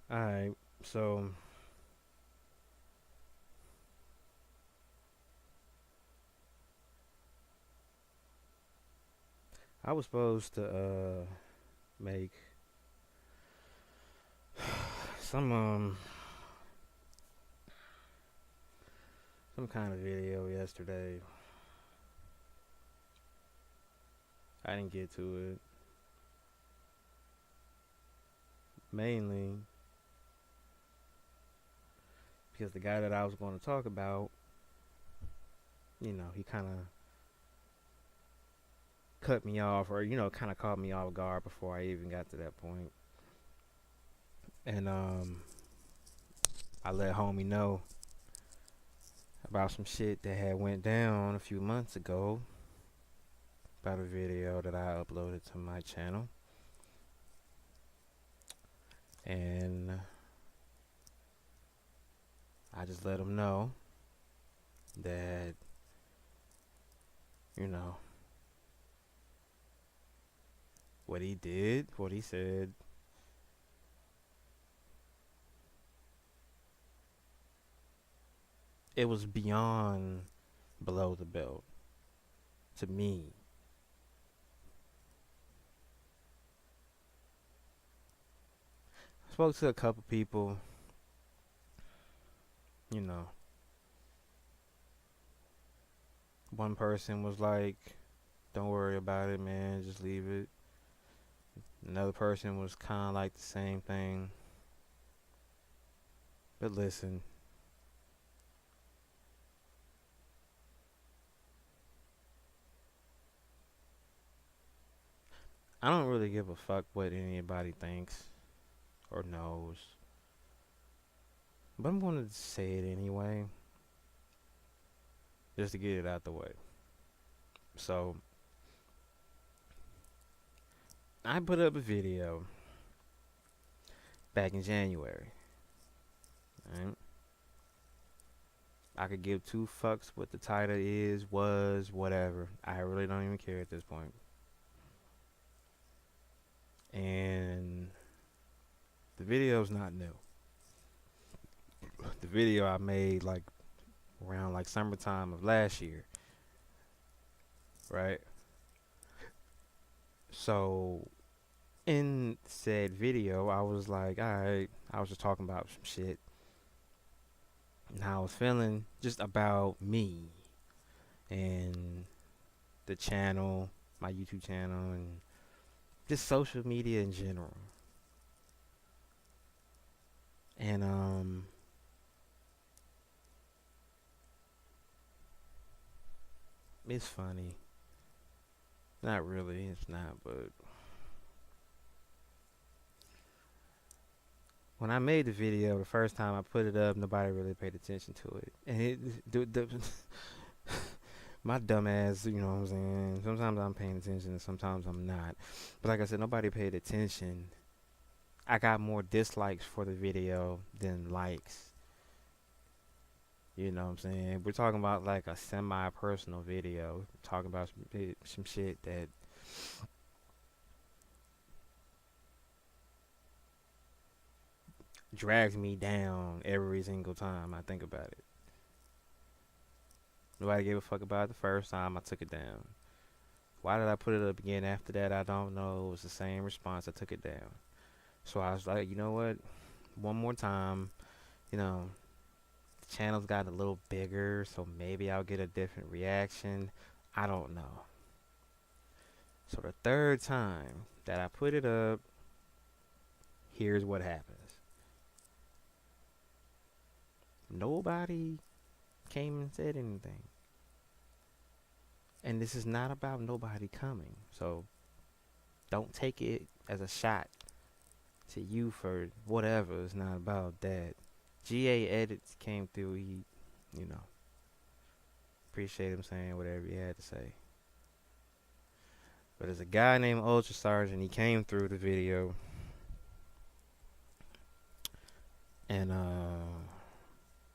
Alright, so I was supposed to make some some kind of video yesterday. I didn't get to it. Mainly because the guy that I was going to talk about, he kind of cut me off or kind of caught me off guard before I even got to that point. And I let homie know about some shit that had went down a few months ago about a video that I uploaded to my channel. And I just let him know that, you know, what he did, what he said, it was beyond below the belt to me. I spoke to a couple people, you know. One person was like, don't worry about it, man, just leave it. Another person was kind of like the same thing. But listen, I don't really give a fuck what anybody thinks or knows. But I'm going to say it anyway, just to get it out the way. So, I put up a video back in January. Right? I could give two fucks what the title is, was, whatever. I really don't even care at this point. And the video's not new. The video I made like around like summertime of last year, right? So in said video, I was like, alright, I was just talking about some shit and how I was feeling just about me and the channel, my YouTube channel, and just social media in general. And it's funny. Not really, it's not, but when I made the video the first time I put it up, nobody really paid attention to it. And my dumb ass, you know what I'm saying? Sometimes I'm paying attention and sometimes I'm not. But like I said, nobody paid attention. I got more dislikes for the video than likes. You know what I'm saying? We're talking about like a semi-personal video, talking about some shit that drags me down every single time I think about it. Nobody gave a fuck about it the first time I took it down. Why did I put it up again after that? I don't know. It was the same response. I took it down. So I was like, you know what? One more time. You know, the channel's got a little bigger, so maybe I'll get a different reaction. I don't know. So the third time that I put it up, here's what happens. Nobody came and said anything. And this is not about nobody coming. So don't take it as a shot to you for whatever. It's not about that. GA Edits came through. He, you know, appreciate him saying whatever he had to say. But there's a guy named Ultra Sergeant. He came through the video. And,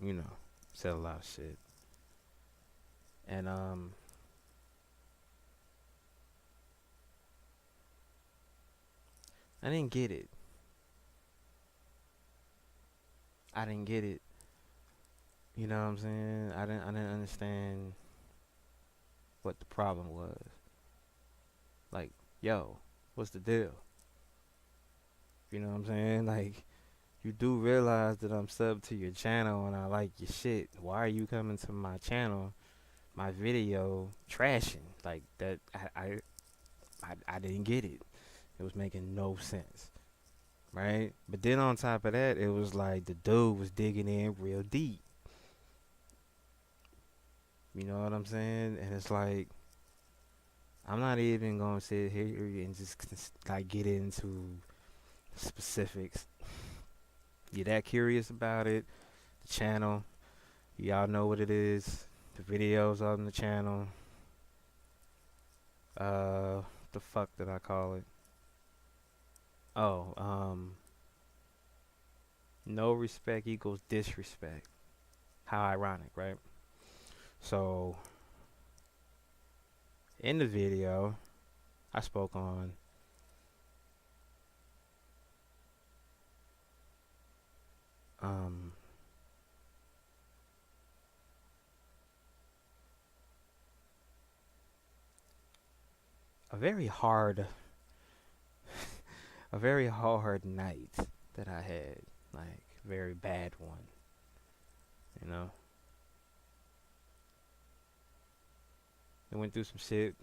you know, said a lot of shit. And, I didn't get it. I didn't get it. You know what I'm saying? I didn't understand what the problem was. Like, yo, what's the deal? You know what I'm saying? Like, you do realize that I'm sub to your channel and I like your shit. Why are you coming to my channel, my video, trashing? Like that, I didn't get it. It was making no sense, right? But then on top of that, it was like the dude was digging in real deep. You know what I'm saying? And it's like, I'm not even gonna sit here and just like get into specifics. You're that curious about it, the channel, y'all know what it is. The videos on the channel. The fuck did I call it? Oh, no respect equals disrespect. How ironic, right? So, in the video, I spoke on um a very hard a very hard night that I had, like very bad one, you know. I went through some shit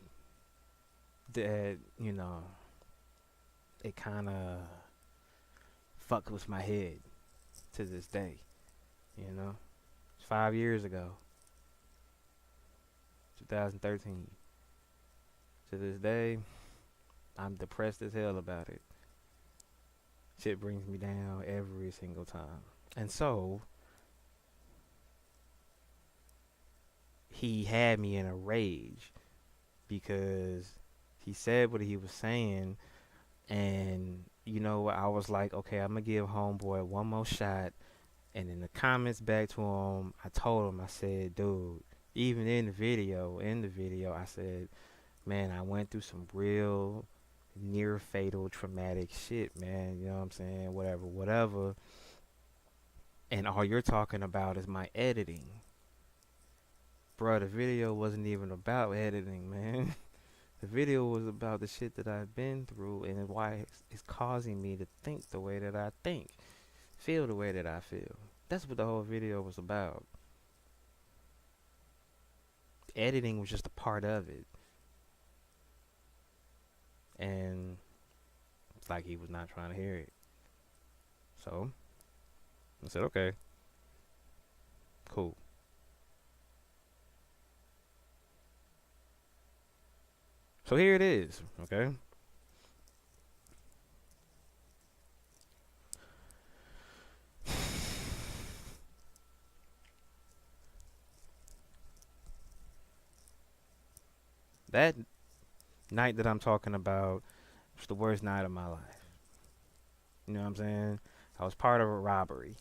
that, you know, it kind of fucked with my head to this day, you know. It's 5 years ago, 2013. To this day, I'm depressed as hell about it. Shit brings me down every single time. And so, he had me in a rage because he said what he was saying, and you know, I was like, okay, I'm gonna give homeboy one more shot. And in the comments back to him, I told him, I said, dude, even in the video, I said, man, I went through some real near fatal traumatic shit, man. You know what I'm saying? Whatever, whatever. And all you're talking about is my editing. Bro, the video wasn't even about editing, man. The video was about the shit that I've been through and why it's causing me to think the way that I think, feel the way that I feel. That's what the whole video was about. Editing was just a part of it. And it's like he was not trying to hear it. So I said, okay, cool. So here it is, okay? That night that I'm talking about was the worst night of my life. You know what I'm saying? I was part of a robbery.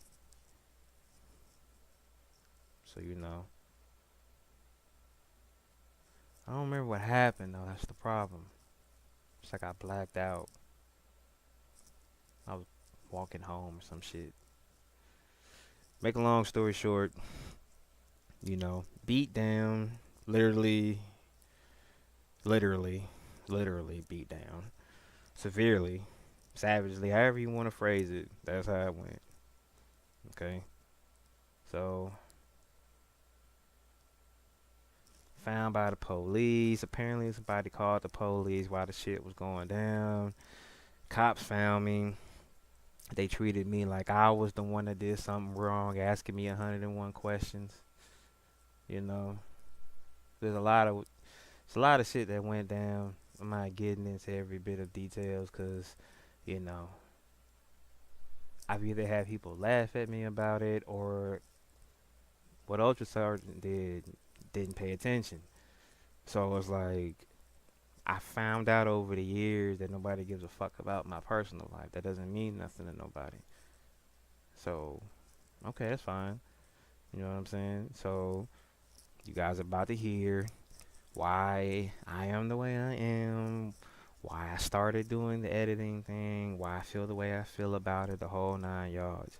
So, you know, I don't remember what happened though. That's the problem. It's like I blacked out. I was walking home or some shit. Make a long story short, you know, beat down, literally, literally, literally beat down, severely, savagely, however you want to phrase it. That's how it went. Okay, so found by the police. Apparently, somebody called the police while the shit was going down. Cops found me. They treated me like I was the one that did something wrong, asking me 101 questions. You know, there's a lot of shit that went down. I'm not getting into every bit of details because, you know, I've either had people laugh at me about it or what Ultra Sergeant didn't pay attention. So it's like I found out over the years that nobody gives a fuck about my personal life. That doesn't mean nothing to nobody. So, okay, that's fine. You know what I'm saying? So, you guys are about to hear why I am the way I am, why I started doing the editing thing, why I feel the way I feel about it, the whole 9 yards,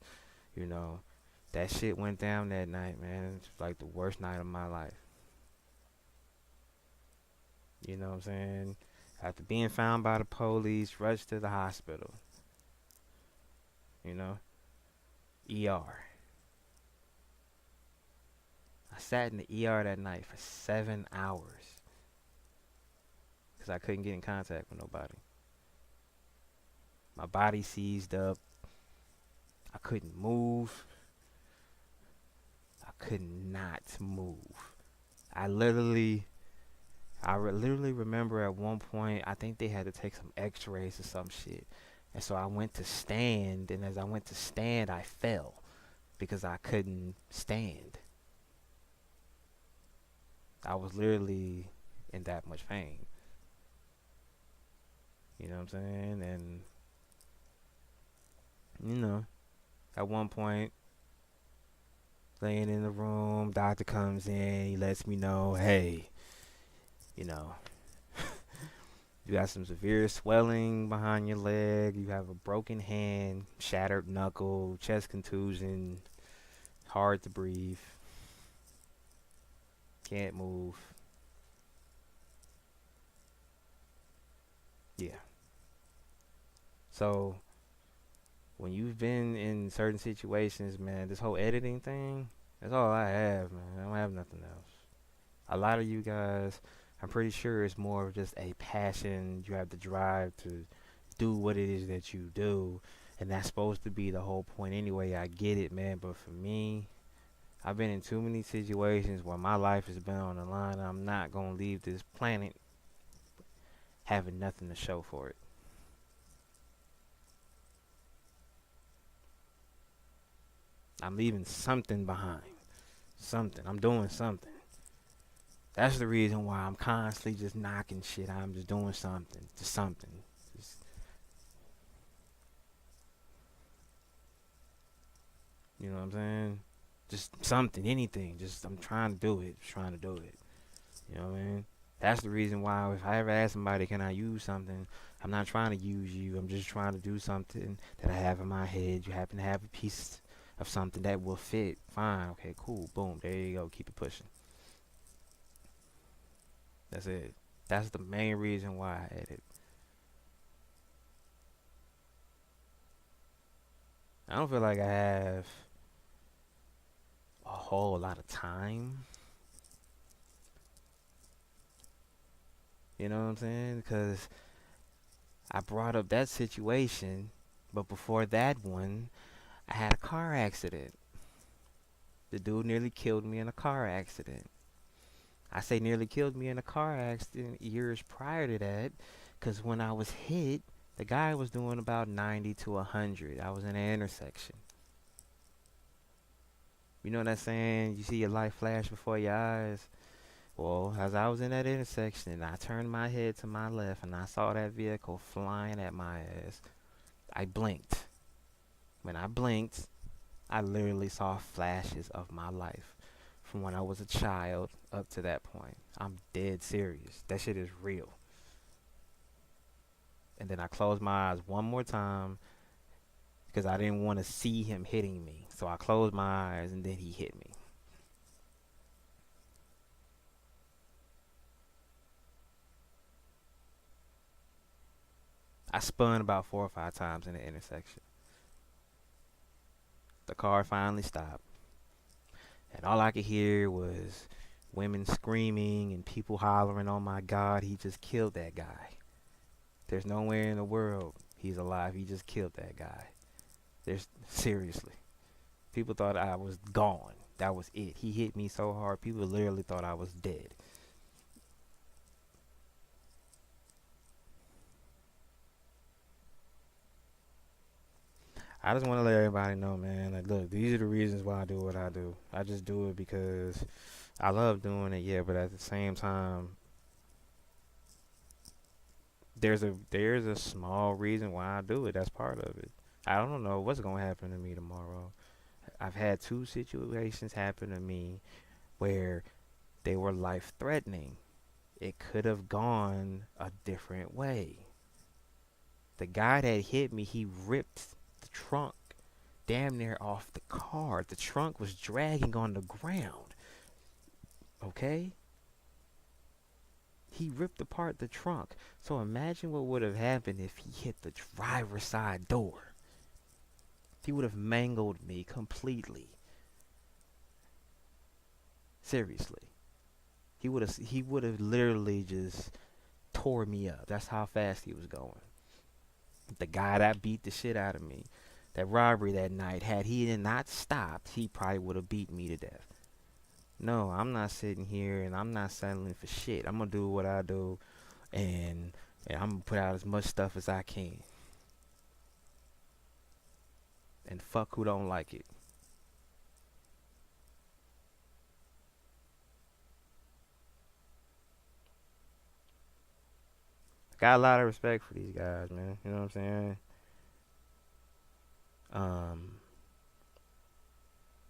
you know. That shit went down that night, man. It's like the worst night of my life. You know what I'm saying? After being found by the police, rushed to the hospital. You know, ER. I sat in the ER that night for 7 hours because I couldn't get in contact with nobody. My body seized up. I couldn't move. I could not move. I literally, literally remember at one point, I think they had to take some X-rays or some shit, and so I went to stand, and as I went to stand, I fell because I couldn't stand. I was literally in that much pain. You know what I'm saying? And you know, at one point, laying in the room, doctor comes in, he lets me know, hey, you know, you got some severe swelling behind your leg, you have a broken hand, shattered knuckle, chest contusion, hard to breathe, can't move. Yeah. So when you've been in certain situations, man, this whole editing thing, that's all I have, man. I don't have nothing else. A lot of you guys, I'm pretty sure it's more of just a passion. You have the drive to do what it is that you do, and that's supposed to be the whole point anyway. I get it, man, but for me, I've been in too many situations where my life has been on the line. I'm not going to leave this planet having nothing to show for it. I'm leaving something behind. Something. I'm doing something. That's the reason why I'm constantly just knocking shit. I'm just doing something. Just something. Just, you know what I'm saying? Just something, anything. Just I'm trying to do it. Just trying to do it. You know what I mean? That's the reason why if I ever ask somebody, can I use something? I'm not trying to use you. I'm just trying to do something that I have in my head. You happen to have a piece of something that will fit. Fine. Okay, cool. Boom. There you go. Keep it pushing. That's it. That's the main reason why I edit. I don't feel like I have a whole lot of time. You know what I'm saying? Because I brought up that situation, but before that one, I had a car accident. The dude nearly killed me in a car accident. I say nearly killed me in a car accident years prior to that, because when I was hit, the guy was doing about 90 to 100. I was in an intersection. You know what I'm saying? You see your life flash before your eyes. Well, as I was in that intersection and I turned my head to my left and I saw that vehicle flying at my ass, I blinked. When I blinked, I literally saw flashes of my life from when I was a child up to that point. I'm dead serious. That shit is real. And then I closed my eyes one more time because I didn't want to see him hitting me. So I closed my eyes and then he hit me. I spun about 4 or 5 times in the intersection. The car finally stopped. And all I could hear was women screaming and people hollering, oh my God, he just killed that guy. There's nowhere in the world he's alive. He just killed that guy. There's seriously. People thought I was gone. That was it. He hit me so hard, people literally thought I was dead. I just want to let everybody know, man. Like, look, these are the reasons why I do what I do. I just do it because I love doing it, yeah. But at the same time, there's a small reason why I do it. That's part of it. I don't know what's gonna happen to me tomorrow. I've had 2 situations happen to me where they were life threatening. It could have gone a different way. The guy that hit me, he ripped the trunk damn near off the car. The trunk was dragging on the ground. Okay? He ripped apart the trunk. So imagine what would have happened if he hit the driver's side door. He would have mangled me completely. Seriously. He would have literally just tore me up. That's how fast he was going. The guy that beat the shit out of me, that robbery that night, had he not stopped, he probably would have beat me to death. No, I'm not sitting here and I'm not settling for shit. I'm gonna do what I do, and I'm gonna put out as much stuff as I can. And fuck who don't like it. Got a lot of respect for these guys, man. You know what I'm saying? Um,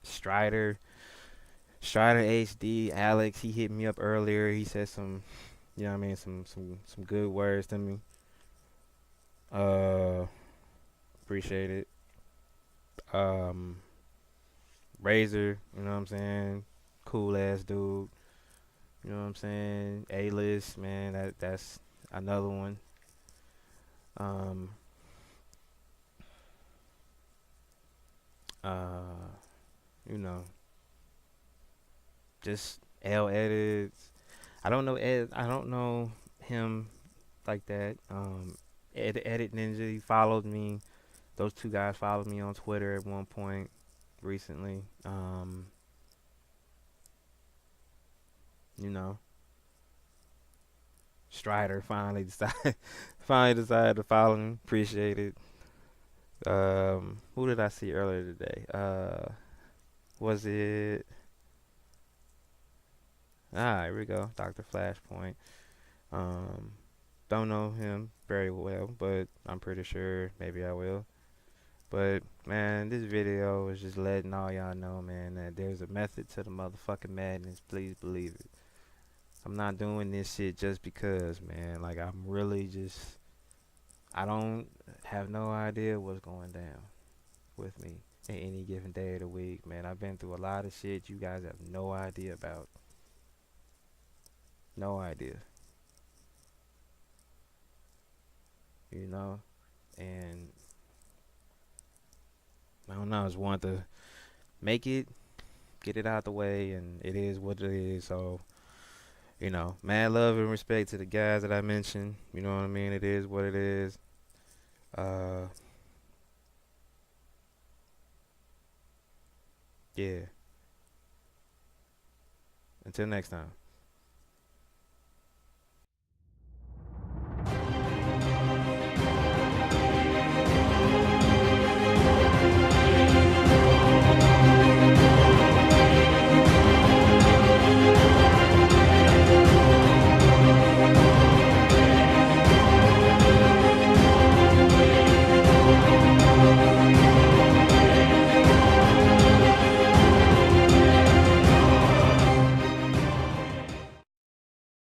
Strider, Strider HD, Alex. He hit me up earlier. He said some, you know what I mean, some good words to me. Uh, Appreciate it. Um, Razor, you know what I'm saying? Cool ass dude. You know what I'm saying? A list, man. That's another one. Um, uh, you know, just L edits. I don't know Ed. I don't know him like that. Edit Ninja. He followed me. Those two guys followed me on Twitter at one point recently. You know, Strider finally decided to follow me. Appreciate it. Who did I see earlier today? Was it? Here we go. Dr. Flashpoint. Um, don't know him very well, but I'm pretty sure maybe I will. But man, this video is just letting all y'all know, man, that there's a method to the motherfucking madness. Please believe it. I'm not doing this shit just because, man. Like, I'm really just, I don't have no idea what's going down with me in any given day of the week, man. I've been through a lot of shit you guys have no idea about. No idea. You know? And I don't know, I just want to make it, get it out the way, and it is what it is. So, you know, mad love and respect to the guys that I mentioned. You know what I mean? It is what it is. Uh, yeah. Until next time.